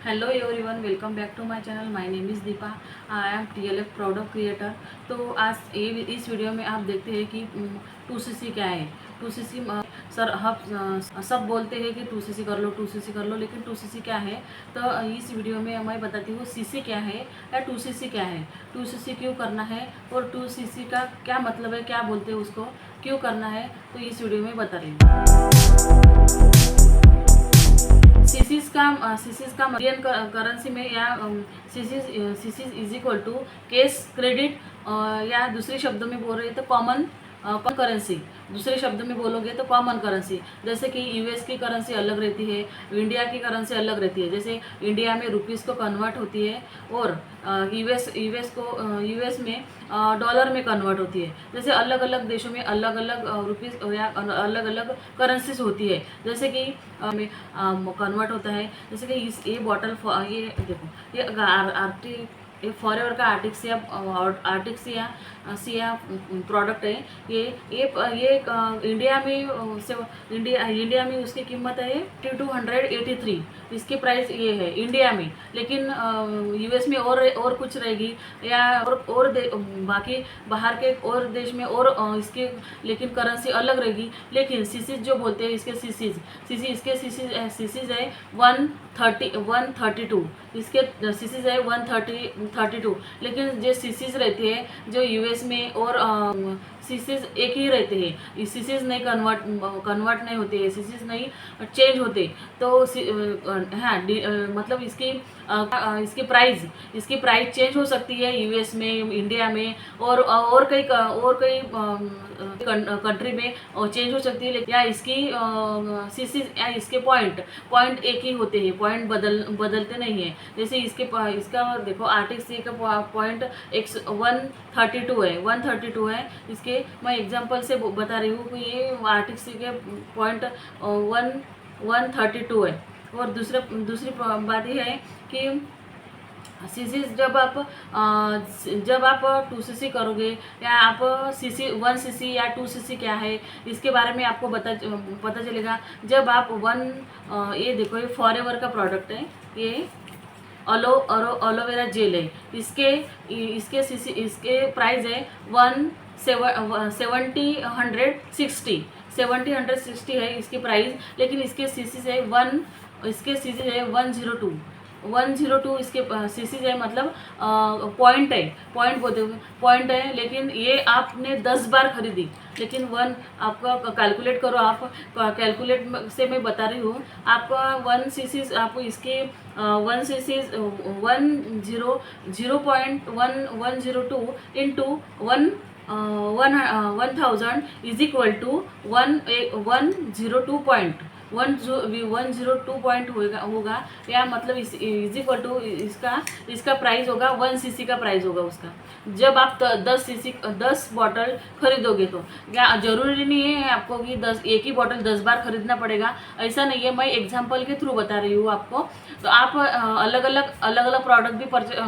Hello everyone, welcome back to my channel. My name is Deepa. I am TLF product creator. तो आज इस video में आप देखते हैं कि 2cc क्या है। 2cc सर हम सब बोलते हैं कि 2cc कर लो, 2cc कर लो, लेकिन 2cc क्या है। तो इस वीडियो में मैं बताती हूँ cc क्या है या 2cc क्या है, 2cc क्यों करना है और 2cc का क्या मतलब है, क्या बोलते हैं उसको, क्यों करना है, तो इस वीडियो में बता रही हूँ। सीसीज का इंडियन करेंसी में या CCs is equal to cash credit, या दूसरे शब्दों में बोल रहे तो कॉमन करेंसी। दूसरे शब्द में बोलोगे तो कॉमन करेंसी। जैसे कि यूएस की करेंसी अलग रहती है, इंडिया की करेंसी अलग रहती है। जैसे इंडिया में रुपीस को कन्वर्ट होती है और यूएस में डॉलर में कन्वर्ट होती है। जैसे अलग अलग देशों में अलग अलग रुपीस या अलग अलग करेंसीज होती है। जैसे कि में कन्वर्ट होता है। जैसे कि ये बॉटल, ये देखो, ये फॉरएवर का आर्टिक्सिया प्रोडक्ट है। ये इंडिया में उसकी कीमत है 283। इसकी प्राइस ये है इंडिया में, लेकिन यूएस में और कुछ रहेगी, या बाकी बाहर के और देश में और इसके लेकिन करेंसी अलग रहेगी। लेकिन सीसीज जो बोलते हैं इसके सीसीज है 132। इसके सीसीज है 132। लेकिन जो सीसीज रहते हैं जो यूएस में और सीसीज एक ही रहते हैं। सीसीज नहीं कन्वर्ट नहीं होते, सीसीज नहीं चेंज होते। तो हाँ, मतलब इसकी प्राइस चेंज हो सकती है यूएस में, इंडिया में और कई कंट्री में चेंज हो सकती है। लेकिन या इसकी सीसीज या इसके पॉइंट एक ही होते हैं, पॉइंट बदलते नहीं है। जैसे इसका देखो, आर्टिक सी का पॉइंट 132 है। इसके मैं एग्जांपल से बता रही हूँ कि ये आर्टिक सी के पॉइंट 132 है। और दूसरी बात यह है कि सीसीज जब आप 2cc करोगे, या आप 1cc या 2cc क्या है इसके बारे में आपको पता चलेगा जब आप ये देखो, ये फॉरएवर का प्रोडक्ट है। ये एलोवेरा जेल है। इसके प्राइस है 70 है इसकी प्राइस। लेकिन इसके सीसीज है 102 इसके सीसीज है, मतलब पॉइंट है। लेकिन ये आपने 10 बार खरीदी, लेकिन आपका कैलकुलेट करो। आप कैलकुलेट से मैं बता रही हूँ आपका 1 सीसीज, आप इसके 1 CCs 0.1102 into 1000 is equal to 102 point 102 point होगा, या मतलब इज इक्वल टू इसका प्राइस होगा 1cc का प्राइस होगा उसका। जब आप 10 बॉटल खरीदोगे तो क्या जरूरी नहीं है आपको कि एक ही बॉटल 10 बार खरीदना पड़ेगा, ऐसा नहीं है। मैं एग्जांपल के थ्रू बता रही हूँ आपको। तो आप अलग अलग प्रोडक्ट भी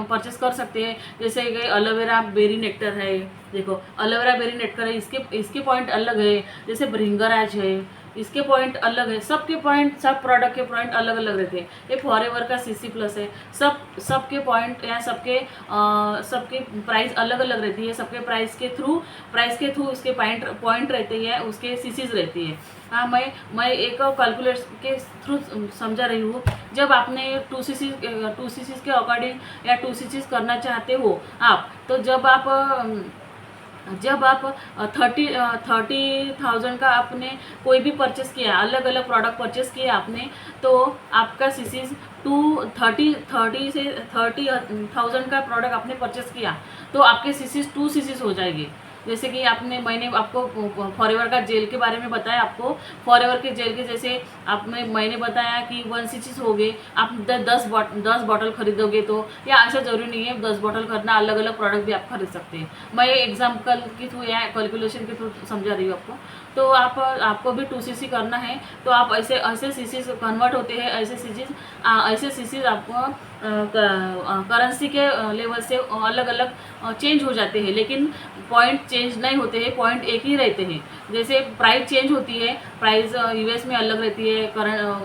परचेस कर सकते हैं। जैसे कि एलोवेरा बेरी नेक्टर है, देखो एलोवेरा बेरी नेक्टर है, इसके पॉइंट अलग है। जैसे भृंगराज है, इसके पॉइंट अलग है। सबके पॉइंट, सब प्रोडक्ट के पॉइंट अलग अलग रहते हैं। ये फॉरएवर का सीसी प्लस है। सबके पॉइंट या सबके प्राइस अलग अलग रहती है। सबके प्राइस के थ्रू इसके पॉइंट रहते हैं, उसके सीसीज रहती है। हाँ, मैं एक कैलकुलेट के थ्रू समझा रही हूँ। जब आपने 2cc के अकॉर्डिंग या 2cc करना चाहते हो आप, तो जब आप 30,000 का आपने कोई भी परचेस किया, अलग अलग प्रोडक्ट परचेस किए आपने, तो आपका सीसीज 30,000 का प्रोडक्ट आपने परचेस किया तो आपके सीसीज 2cc हो जाएंगे। जैसे कि मैंने आपको फॉरएवर का जेल के बारे में बताया। आपको फॉरएवर के जेल के जैसे मैंने बताया कि 1cc हो गए। आप 10 बॉटल खरीदोगे तो, या ऐसा जरूरी नहीं है 10 बॉटल खरीदना, अलग अलग प्रोडक्ट भी आप खरीद सकते हैं। मैं एग्जाम्पल के थ्रू या कैलकुलेशन के थ्रू समझा रही हूँ आपको। तो आपको भी 2cc करना है तो आप ऐसे सीसीज कन्वर्ट होते हैं। ऐसे सीसीज आपको करेंसी के लेवल से अलग अलग चेंज हो जाते हैं, लेकिन पॉइंट चेंज नहीं होते हैं, पॉइंट एक ही रहते हैं। जैसे प्राइस चेंज होती है, प्राइस यूएस में अलग रहती है,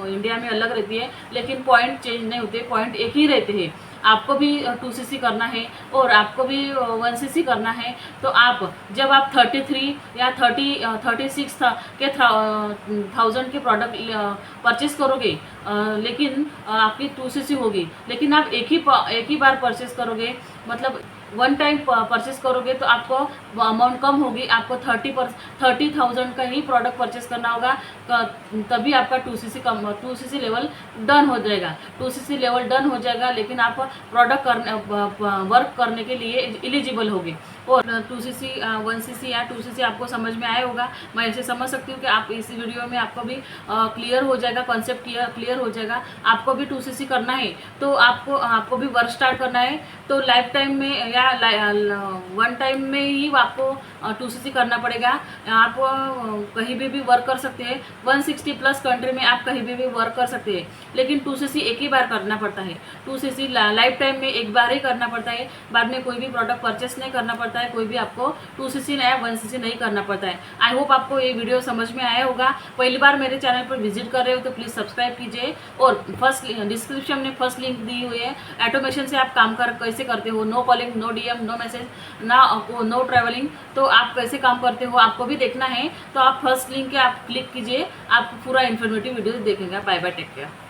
इंडिया में अलग रहती है, लेकिन पॉइंट चेंज नहीं होते, पॉइंट एक ही रहते हैं। आपको भी 2cc करना है और आपको भी 1cc करना है, तो आप जब आप 33 या 36 के थाउजेंड के प्रोडक्ट परचेस करोगे, लेकिन आपकी 2cc होगी, लेकिन आप एक ही बार परचेस करोगे, मतलब वन टाइम परचेस करोगे, तो आपको अमाउंट कम होगी, आपको 30,000 का ही प्रोडक्ट परचेस करना होगा, तभी आपका 2cc लेवल डन हो जाएगा। 2cc लेवल डन हो जाएगा, लेकिन आप प्रोडक्ट वर्क करने के लिए एलिजिबल होगे। और 2cc 1cc या 2cc आपको समझ में आया होगा। मैं ऐसे समझ सकती हूँ कि आप इस वीडियो में आपको भी क्लियर हो जाएगा, कॉन्सेप्ट क्लियर हो जाएगा। आपको भी 2cc करना है, तो आपको भी वर्क स्टार्ट करना है, तो लाइफ टाइम में या वन टाइम में ही आपको 2cc करना पड़ेगा। आप कहीं भी वर्क कर सकते हैं, 160 प्लस कंट्री में आप कहीं भी वर्क कर सकते हैं, लेकिन 2cc एक ही बार करना पड़ता है। 2cc लाइफ टाइम में एक बार ही करना पड़ता है, बाद में कोई भी प्रोडक्ट परचेस नहीं करना पड़ता है, कोई भी आपको 2cc या 1cc नहीं करना पड़ता है। आई होप आपको ये वीडियो समझ में आया होगा। पहली बार मेरे चैनल पर विजिट कर रहे हो तो प्लीज़ सब्सक्राइब कीजिए, और फर्स्ट डिस्क्रिप्शन में फर्स्ट लिंक दी हुई है, ऑटोमेशन से आप काम कैसे करते हो, no calling, no DM, no message, no travelling, तो आप कैसे काम करते हो आपको भी देखना है, तो आप फर्स्ट लिंक के आप क्लिक कीजिए, आप पूरा इन्फॉर्मेटिव वीडियो देखेंगे। Bye bye, take care.